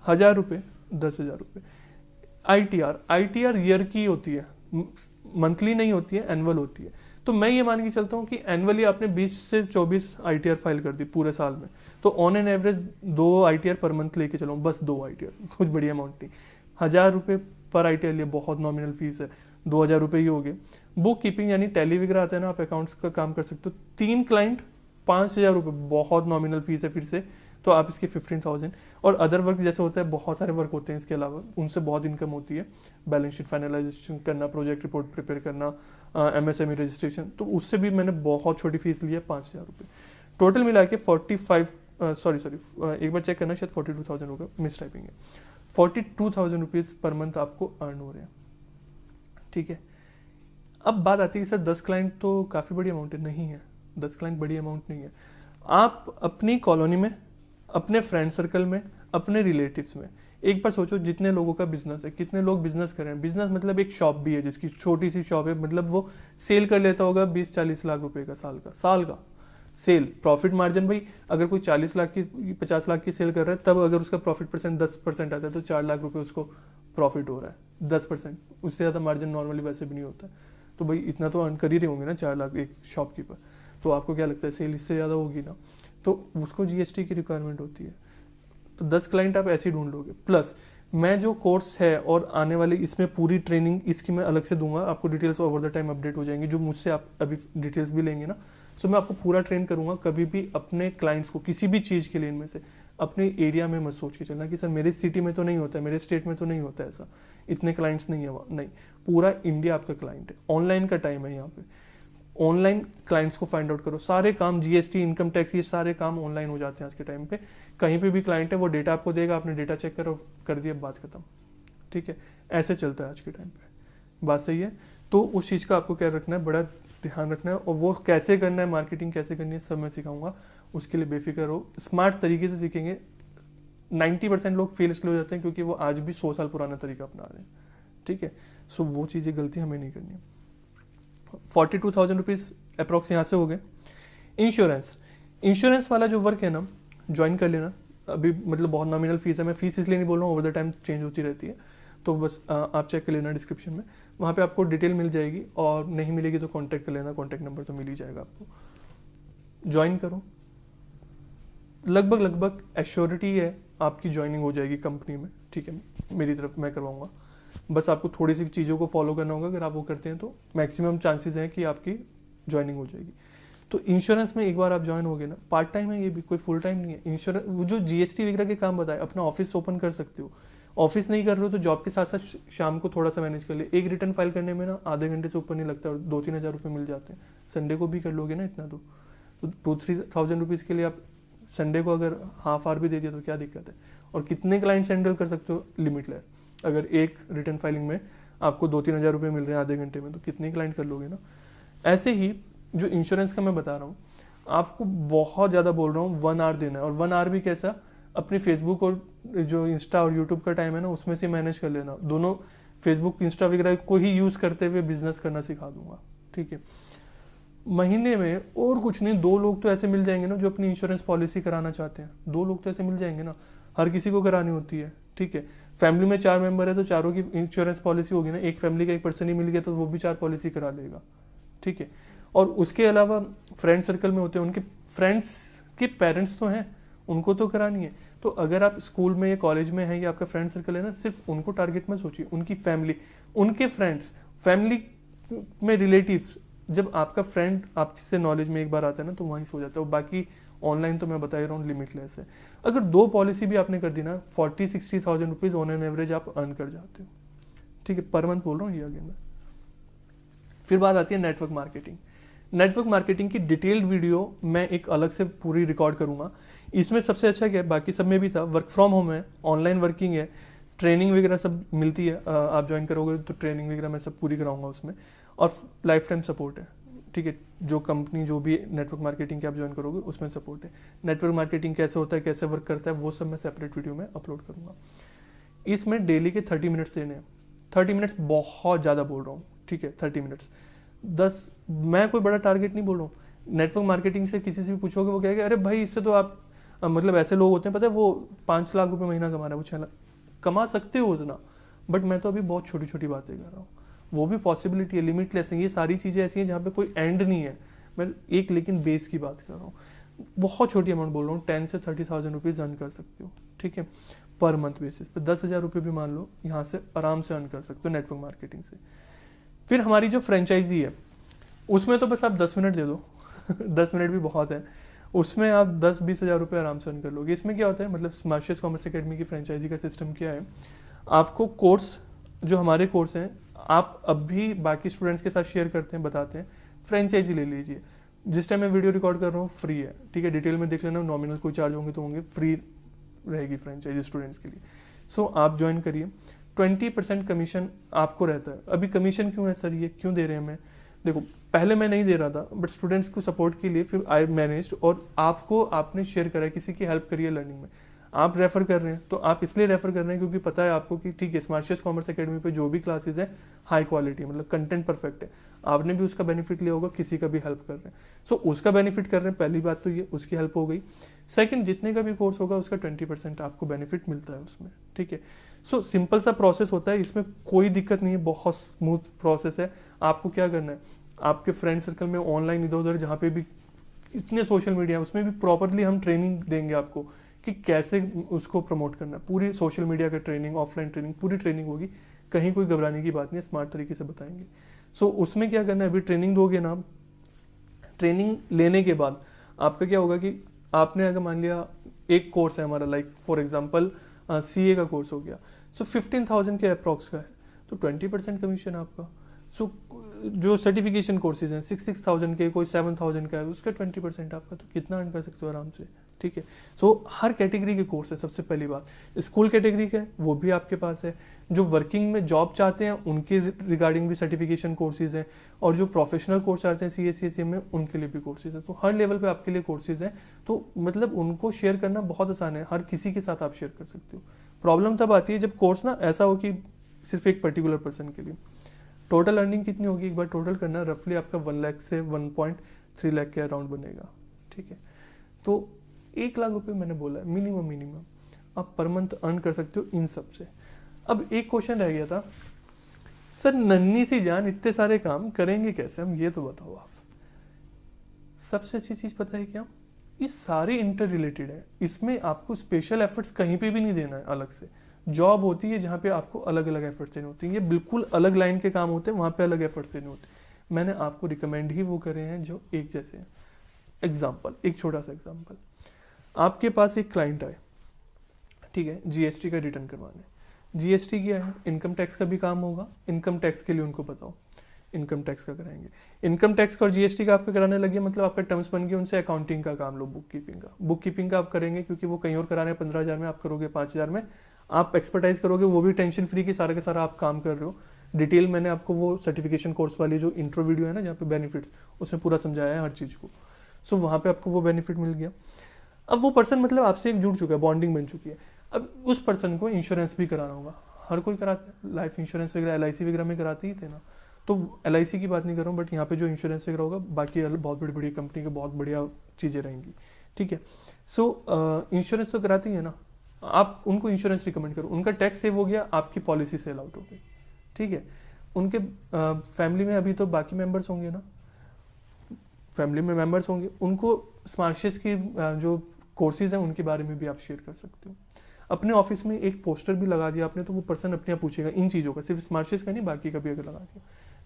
1000 रुपये, 10,000 रुपये। आईटीआर ईयर की होती है, मंथली नहीं होती है, एनुअल होती है। तो मैं ये मान के चलता हूँ कि एनुअली आपने 20 से 24 आईटीआर फाइल कर दी पूरे साल में, तो on an average 2 ITR per month लेके चलो, बस 2 आईटीआर, कुछ बड़ी अमाउंट नहीं। 1000 रुपये पर आईटीआर लिए बहुत नॉमिनल फीस है, 2000 रुपये ही हो गए। बुक कीपिंग यानी टैली वगैरह आता है ना, आप अकाउंट्स का काम कर सकते हो। 3 क्लाइंट 5,000 रुपये, बहुत नॉमिनल फीस है फिर से, तो आप इसकी 15,000। और अदर वर्क जैसे होता है, बहुत सारे वर्क होते हैं इसके अलावा, उनसे बहुत इनकम होती है। बैलेंस शीट फाइनलाइजेशन करना, प्रोजेक्ट रिपोर्ट प्रिपेयर करना, एमएसएमई रजिस्ट्रेशन, तो उससे भी मैंने बहुत छोटी फीस ली है, 5,000 रुपये। टोटल मिला के 45 सॉरी एक बार चेक करना, शायद 42,000 होगा, मिस टाइपिंग है। 42,000 रुपीज़ पर मंथ आपको अर्न हो रहे हैं, ठीक है। अब बात आती है कि सर 10 क्लाइंट तो काफ़ी बड़ी अमाउंट है। नहीं है, 10 क्लाइंट बड़ी अमाउंट नहीं है। आप अपनी कॉलोनी में, अपने फ्रेंड सर्कल में, अपने रिलेटिव्स में एक बार सोचो, जितने लोगों का बिजनेस है, कितने लोग बिजनेस कर रहे हैं। बिजनेस मतलब एक शॉप भी है जिसकी छोटी सी शॉप है, मतलब वो सेल कर लेता होगा 20-40 लाख रुपए का साल का सेल। प्रॉफिट मार्जिन भाई, अगर कोई 40 लाख की 50 लाख की सेल कर रहा है, तब अगर उसका प्रॉफिट परसेंट 10% आता है तो 4 लाख रुपए उसको प्रॉफिट हो रहा है। 10%, उससे ज़्यादा मार्जिन नॉर्मली वैसे भी नहीं होता है। तो भाई इतना तो अर्न कर ही रहे होंगे ना 4 लाख एक शॉपकीपर। तो आपको क्या लगता है, सेल इससे ज़्यादा होगी ना, तो उसको जीएसटी की रिक्वायरमेंट होती है। तो 10 क्लाइंट आप ऐसे ही ढूंढ लोगे। प्लस मैं जो कोर्स है और आने वाली इसमें पूरी ट्रेनिंग इसकी मैं अलग से दूंगा, आपको details over the time update हो जाएंगी, जो मुझसे आप अभी डिटेल्स भी लेंगे ना। सो मैं आपको पूरा ट्रेन करूंगा। कभी भी अपने क्लाइंट्स को किसी भी चीज़ के लिए इनमें से अपने एरिया में मत सोच के चलना कि सर मेरे सिटी में तो नहीं होता है, मेरे स्टेट में तो नहीं होता है ऐसा, इतने क्लाइंट्स नहीं है वहाँ। नहीं, पूरा इंडिया आपका क्लाइंट है। ऑनलाइन का टाइम है यहाँ पे, ऑनलाइन क्लाइंट्स को फाइंड आउट करो। सारे काम जीएसटी, इनकम टैक्स, ये सारे काम ऑनलाइन हो जाते हैं आज के टाइम पे। कहीं पे भी क्लाइंट है, वो डेटा आपको देगा, आपने डेटा चेक करो, कर दिया, बात खत्म, ठीक है। ऐसे चलता है आज के टाइम पे, बात सही है। तो उस चीज़ का आपको क्या रखना है, बड़ा ध्यान रखना है, और वो कैसे करना है, मार्केटिंग कैसे करनी है, सब मैं सिखाऊंगा। उसके लिए बेफिक्र हो, स्मार्ट तरीके से सीखेंगे। 90% लोग फेल इसलिए हो जाते हैं क्योंकि वो आज भी 100 साल पुराना तरीका अपना रहे हैं, ठीक है। सो वो चीज़ें, गलती हमें नहीं करनी है। 42,000 रुपीज़ अप्रॉक्स यहाँ से हो गए। इंश्योरेंस वाला जो वर्क है ना, ज्वाइन कर लेना अभी, मतलब बहुत नॉमिनल फीस है। मैं फीस इसलिए नहीं बोल रहा हूँ, ओवर द टाइम चेंज होती रहती है, तो बस आप चेक कर लेना डिस्क्रिप्शन में, वहाँ पे आपको डिटेल मिल जाएगी। और नहीं मिलेगी तो कांटेक्ट कर लेना, कांटेक्ट नंबर तो मिल ही जाएगा आपको। ज्वाइन करो, लगभग एश्योरिटी है आपकी ज्वाइनिंग हो जाएगी कंपनी में, ठीक है। मेरी तरफ मैं करवाऊँगा, बस आपको थोड़ी सी चीज़ों को फॉलो करना होगा। अगर आप वो करते हैं तो मैक्सिमम चांसेस हैं कि आपकी ज्वाइनिंग हो जाएगी। तो इंश्योरेंस में एक बार आप ज्वाइन हो गए ना, पार्ट टाइम है ये भी, कोई फुल टाइम नहीं है। इंश्योरेंस, वो जो जीएसटी वगैरह के काम बताए, अपना ऑफिस ओपन कर सकते हो। ऑफिस नहीं कर रहे हो तो जॉब के साथ साथ शाम को थोड़ा सा मैनेज कर ले। एक रिटर्न फाइल करने में ना आधे घंटे से ऊपर नहीं लगता, और 2-3 हज़ार रुपये मिल जाते हैं। संडे को भी कर लोगे ना इतना, तो 2-3 रुपीज़ के लिए आप संडे को अगर हाफ आवर भी दे दिया तो क्या दिक्कत है। और कितने क्लाइंट्स हैंडल कर सकते हो, लिमिटलेस। अगर एक रिटर्न फाइलिंग में आपको 2-3 हज़ार रुपये मिल रहे हैं आधे घंटे में, तो कितने क्लाइंट कर लोगे ना। ऐसे ही जो इंश्योरेंस का मैं बता रहा हूँ, आपको बहुत ज़्यादा बोल रहा हूँ, 1 आवर देना है। और 1 आवर भी कैसा, अपनी फेसबुक और जो इंस्टा और यूट्यूब का टाइम है ना, उसमें से मैनेज कर लेना। दोनों फेसबुक, इंस्टा वगैरह को ही यूज़ करते हुए बिजनेस करना सिखा दूंगा, ठीक है। महीने में और कुछ नहीं, 2 लोग तो ऐसे मिल जाएंगे ना जो अपनी इंश्योरेंस पॉलिसी कराना चाहते हैं। 2 लोग तो ऐसे मिल जाएंगे ना, हर किसी को करानी होती है, ठीक है। फैमिली में 4 मेंबर है तो चारों की इंश्योरेंस पॉलिसी होगी ना। एक फैमिली का एक पर्सन ही मिल गया तो वो भी 4 पॉलिसी करा लेगा, ठीक है। और उसके अलावा फ्रेंड सर्कल में होते हैं, उनके फ्रेंड्स आपके पेरेंट्स तो हैं, उनको तो करानी है। तो अगर आप स्कूल में या कॉलेज में हैं या आपका फ्रेंड सर्कल है ना, सिर्फ उनको टारगेट मत सोचिए, उनकी फैमिली, उनके फ्रेंड्स, फैमिली में रिलेटिव्स। जब आपका फ्रेंड आपसे नॉलेज में एक बार आता है ना तो वहीं से हो जाता है। बाकी ऑनलाइन तो मैं बता ही रहा हूँ लिमिटलेस है। अगर 2 पॉलिसी भी आपने कर दी ना, 40-60,000 रुपीज ऑन एन एवरेज आप अर्न कर जाते हो, ठीक है, पर मंथ बोल रहा हूँ ये अगेन मैं। फिर बात आती है नेटवर्क मार्केटिंग। नेटवर्क मार्केटिंग की डिटेल्ड वीडियो मैं एक अलग से पूरी रिकॉर्ड करूंगा। इसमें सबसे अच्छा क्या है, बाकी सब में भी था, वर्क फ्रॉम होम है, ऑनलाइन वर्किंग है, ट्रेनिंग वगैरह सब मिलती है। आप ज्वाइन करोगे तो ट्रेनिंग वगैरह मैं सब पूरी कराऊंगा उसमें, और लाइफ टाइम सपोर्ट है, ठीक है। जो कंपनी जो भी नेटवर्क मार्केटिंग के आप ज्वाइन करोगे उसमें सपोर्ट है। नेटवर्क मार्केटिंग कैसे होता है, कैसे वर्क करता है, वो सब मैं सेपरेट वीडियो में अपलोड करूंगा। इसमें डेली के 30 मिनट्स देने हैं। 30 मिनट्स बहुत ज़्यादा बोल रहा हूँ, ठीक है, 30 मिनट्स। 10, मैं कोई बड़ा टारगेट नहीं बोल रहा हूँ। नेटवर्क मार्केटिंग से किसी से भी पूछोगे वो कहेगा अरे भाई इससे तो आप मतलब ऐसे लोग होते हैं पता है वो 5 लाख रुपए महीना कमा रहा है, वो 6 लाख कमा सकते हो उतना, बट मैं तो अभी बहुत छोटी छोटी बातें कर रहा हूँ। वो भी पॉसिबिलिटी है, लिमिटलेस है। ये सारी चीज़ें ऐसी हैं जहाँ पे कोई एंड नहीं है। मैं एक लेकिन बेस की बात कर रहा हूँ, बहुत छोटी अमाउंट बोल रहा हूँ, 10 से 30,000 रुपीज़ अर्न कर सकते हो, ठीक है, पर मंथ बेसिस पे। 10,000 रुपये भी मान लो, यहाँ से आराम से अर्न कर सकते हो नेटवर्क मार्केटिंग से। फिर हमारी जो फ्रेंचाइजी है उसमें तो बस आप 10 मिनट दे दो 10 मिनट भी बहुत है, उसमें आप 10-20 हज़ार रुपये आराम से अर्न कर लोगे। इसमें क्या होता है, मतलब स्मार्शियस कॉमर्स एकेडमी की फ्रेंचाइजी का सिस्टम क्या है, आपको कोर्स, जो हमारे कोर्स हैं, आप अब भी बाकी स्टूडेंट्स के साथ शेयर करते हैं, बताते हैं, फ्रेंचाइजी ले लीजिए। जिस टाइम मैं वीडियो रिकॉर्ड कर रहा हूँ फ्री है, ठीक है, डिटेल में देख लेना, नॉमिनल कोई चार्ज होंगे तो होंगे, फ्री रहेगी फ्रेंचाइजी स्टूडेंट्स के लिए। सो आप ज्वाइन करिए। 20% कमीशन आपको रहता है। अभी कमीशन क्यों है सर, ये क्यों दे रहे हैं हमें, देखो पहले मैं नहीं दे रहा था, बट स्टूडेंट्स को सपोर्ट के लिए फिर आई मैनेज्ड, और आपको आपने शेयर करा है, किसी की हेल्प करिए लर्निंग में, आप रेफर कर रहे हैं, तो आप इसलिए रेफर कर रहे हैं क्योंकि पता है आपको कि ठीक है स्मार्शियस कॉमर्स एकेडमी पे जो भी क्लासेस है हाई क्वालिटी है, मतलब कंटेंट परफेक्ट है, आपने भी उसका बेनिफिट लिया होगा, किसी का भी हेल्प कर रहे हैं, सो उसका बेनिफिट कर रहे हैं। पहली बात तो ये, उसकी हेल्प हो गई। सेकंड, जितने का भी कोर्स होगा उसका 20% आपको बेनिफिट मिलता है उसमें, ठीक है। सो सिंपल सा प्रोसेस होता है, इसमें कोई दिक्कत नहीं है, बहुत स्मूथ प्रोसेस है। आपको क्या करना है, आपके फ्रेंड सर्कल में ऑनलाइन इधर उधर जहाँ पे भी इतने सोशल मीडिया, उसमें भी प्रॉपरली हम ट्रेनिंग देंगे आपको कि कैसे उसको प्रमोट करना है। पूरी सोशल मीडिया का ट्रेनिंग, ऑफलाइन ट्रेनिंग, पूरी ट्रेनिंग होगी, कहीं कोई घबराने की बात नहीं है, स्मार्ट तरीके से बताएंगे। सो उसमें क्या करना है, अभी ट्रेनिंग दोगे ना, ट्रेनिंग लेने के बाद आपका क्या होगा कि आपने अगर मान लिया एक कोर्स है हमारा, लाइक फॉर एग्जांपल सीए का कोर्स हो गया, सो 15,000 के अप्रॉक्स का है, तो 20% कमीशन आपका। सो जो सर्टिफिकेशन कोर्सेज हैं 6,000 के, कोई 7,000 का है, उसका 20% आपका, तो कितना अर्न कर सकते हो आराम से, ठीक है। सो हर कैटेगरी के कोर्स है। सबसे पहली बात, स्कूल कैटेगरी का है वो भी आपके पास है, जो वर्किंग में जॉब चाहते हैं उनके रिगार्डिंग भी सर्टिफिकेशन कोर्सेज हैं, और जो प्रोफेशनल कोर्स चाहते हैं CA/CSM में उनके लिए भी कोर्सेज हैं। तो हर लेवल पे आपके लिए कोर्सेज हैं, तो मतलब उनको शेयर करना बहुत आसान है, हर किसी के साथ आप शेयर कर सकते हो। प्रॉब्लम तब आती है जब कोर्स ना ऐसा हो कि सिर्फ एक पर्टिकुलर पर्सन के लिए। टोटल अर्निंग कितनी होगी, एक बार टोटल करना, रफली आपका 1 लाख से 1.3 लाख के अराउंड बनेगा, ठीक है। तो 1 लाख रुपए मैंने बोला है मिनिमम आप पर मंथ अर्न कर सकते हो इन सब से। अब एक क्वेश्चन रह गया था, सर नन्ही सी जान इतने सारे काम करेंगे कैसे हम, ये तो बताओ आप। सबसे अच्छी चीज पता है क्या, ये सारे इंटर रिलेटेड है, इसमें आपको स्पेशल एफर्ट्स कहीं पे भी नहीं देना है अलग से। जॉब होती है जहाँ पे आपको अलग अलग एफर्ट्स देने होते हैं, ये बिल्कुल अलग लाइन के काम होते हैं, वहाँ पे अलग एफर्ट्स देने होते हैं। मैंने आपको रिकमेंड ही वो करे हैं जो एक जैसे हैं। एग्जाम्पल, एक छोटा सा एग्जाम्पल, आपके पास एक क्लाइंट आए, ठीक है, GST का रिटर्न करवाने। GST क्या है, इनकम टैक्स का भी काम होगा, इनकम टैक्स के लिए उनको बताओ, इनकम टैक्स का कराएंगे। इनकम टैक्स का और GST का आपका कराने लगे, मतलब आपका टर्म्स बन गया, उनसे अकाउंटिंग का काम लो, बुक कीपिंग का आप करेंगे, क्योंकि वो कहीं और करा रहे हैं 15,000 में, आप करोगे 5,000 में, आप एक्सपर्टाइज करोगे, वो भी टेंशन फ्री की, सारा का सारा आप काम कर रहे हो। डिटेल मैंने आपको वो सर्टिफिकेशन कोर्स वाली जो इंट्रो वीडियो है ना, जहाँ पे बेनिफिट्स, उसमें पूरा समझाया है हर चीज़ को। सो वहाँ पे आपको वो बेनिफिट मिल गया। अब वो पर्सन मतलब आपसे एक जुड़ चुका है, बॉन्डिंग बन चुकी है। अब उस पर्सन को इंश्योरेंस भी कराना होगा, हर कोई कराता है, लाइफ इंश्योरेंस वगैरह LIC वगैरह में कराते ही थे ना, तो LIC की बात नहीं कर रहा हूँ, बट यहाँ पे जो इंश्योरेंस वगैरह होगा, बाकी बहुत बड़ी बड़ी कंपनी के बहुत बढ़िया चीज़ें रहेंगी, ठीक है। सो इंश्योरेंस तो कराती है ना, आप उनको इंश्योरेंस रिकमेंड करो, उनका टैक्स सेव हो गया, आपकी पॉलिसी सेल आउट हो गई, ठीक है। उनके फैमिली में अभी तो बाकी मेंबर्स होंगे ना, फैमिली में मेंबर्स होंगे, उनको स्मार्शियस की जो कोर्सेज हैं उनके बारे में भी आप शेयर कर सकते हो। अपने ऑफिस में एक पोस्टर भी लगा दिया आपने तो वो पर्सन अपने आप पूछेगा इन चीज़ों का, सिर्फ स्मार्शियस का नहीं, बाकी का भी अगर लगा दिया।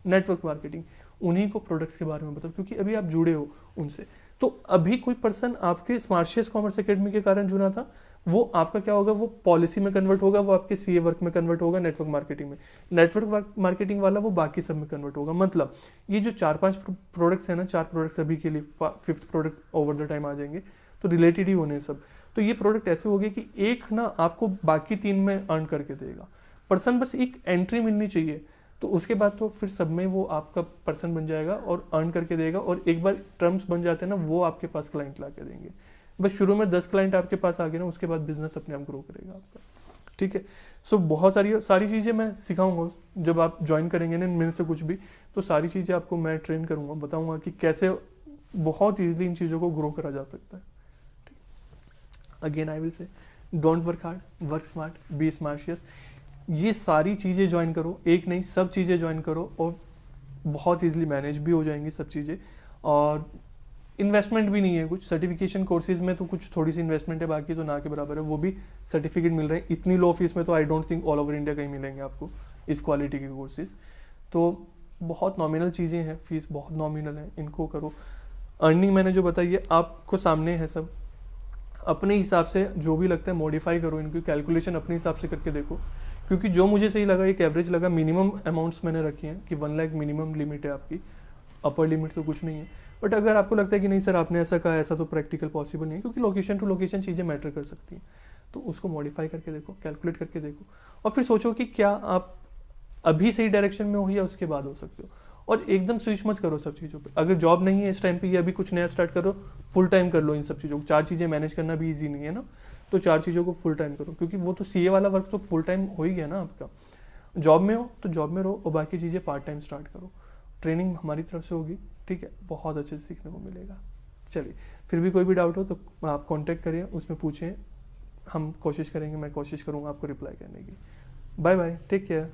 नेटवर्क मार्केटिंग, उन्हीं को प्रोडक्ट्स के बारे में बताओ, क्योंकि अभी आप जुड़े हो उनसे। तो अभी कोई पर्सन आपके स्मार्शियस कॉमर्स एकेडमी के कारण जुड़ा था, वो आपका क्या होगा, वो पॉलिसी में कन्वर्ट होगा, वो आपके सीए वर्क में कन्वर्ट होगा, नेटवर्क मार्केटिंग में। नेटवर्क मार्केटिंग वाला वो बाकी सब में कन्वर्ट होगा। मतलब ये जो 4-5 प्रोडक्ट्स है ना, 4 प्रोडक्ट्स अभी के लिए, 5th product over the time आ जाएंगे, तो रिलेटेड ही होने सब। तो ये प्रोडक्ट ऐसे हो गए कि एक ना आपको बाकी 3 में अर्न करके देगा पर्सन, बस एक एंट्री मिलनी चाहिए, तो उसके बाद तो फिर सब में वो आपका पर्सन बन जाएगा और अर्न करके देगा। और एक बार टर्म्स बन जाते हैं ना, वो आपके पास क्लाइंट ला के देंगे। बस शुरू में 10 क्लाइंट आपके पास आ गए ना, उसके बाद बिजनेस अपने आप ग्रो करेगा आपका। ठीक है, सो बहुत सारी चीज़ें मैं सिखाऊंगा जब आप ज्वाइन करेंगे ना इनमें से कुछ भी, तो सारी चीज़ें आपको मैं ट्रेन करूंगा, बताऊंगा कि कैसे बहुत ईजिली इन चीज़ों को ग्रो करा जा सकता है। Again I will say, don't work hard, work smart, be smartious. ये सारी चीज़ें ज्वाइन करो, एक नहीं सब चीज़ें ज्वाइन करो, और बहुत ईजिली मैनेज भी हो जाएंगी सब चीज़ें। और इन्वेस्टमेंट भी नहीं है कुछ, सर्टिफिकेशन कोर्सेज में तो कुछ थोड़ी सी इन्वेस्टमेंट है, बाकी तो ना के बराबर है, वो भी सर्टिफिकेट मिल रहे हैं। इतनी लो फीस में तो I don't think all over India कहीं मिलेंगे आपको इस क्वालिटी के कोर्सेज। तो बहुत नॉमिनल चीज़ें हैं, फीस बहुत नॉमिनल है, इनको करो। अर्निंग मैंने जो बताई है आपको सामने है सब, अपने हिसाब से जो भी लगता है मॉडिफाई करो, इनकी कैलकुलेशन अपने हिसाब से करके देखो, क्योंकि जो मुझे सही लगा, एक एवरेज लगा, मिनिमम अमाउंट्स मैंने रखी हैं कि 1 लाख मिनिमम लिमिट है आपकी, अपर लिमिट तो कुछ नहीं है। बट अगर आपको लगता है कि नहीं सर आपने ऐसा कहा, ऐसा तो प्रैक्टिकल पॉसिबल नहीं है, क्योंकि लोकेशन टू लोकेशन चीज़ें मैटर कर सकती हैं, तो उसको मॉडिफाई करके देखो, कैलकुलेट करके देखो, और फिर सोचो कि क्या आप अभी सही डायरेक्शन में हो या उसके बाद हो सकते हो। और एकदम स्विच मत करो सब चीज़ों पे। अगर जॉब नहीं है इस टाइम पे या अभी कुछ नया स्टार्ट करो, फुल टाइम कर लो इन सब चीज़ों को। 4 चीज़ें मैनेज करना भी ईजी नहीं है ना, तो 4 चीज़ों को फुल टाइम करो, क्योंकि वो तो सीए वाला वर्क तो फुल टाइम हो ही गया ना आपका। जॉब में हो तो जॉब में रहो, और बाकी चीज़ें पार्ट टाइम स्टार्ट करो। ट्रेनिंग हमारी तरफ से होगी, ठीक है, बहुत अच्छे से सीखने को मिलेगा। चलिए, फिर भी कोई भी डाउट हो तो आप कॉन्टैक्ट करिए, उसमें पूछें, हम कोशिश करेंगे, मैं कोशिश करूँगा आपको रिप्लाई करने की। Bye bye, take care.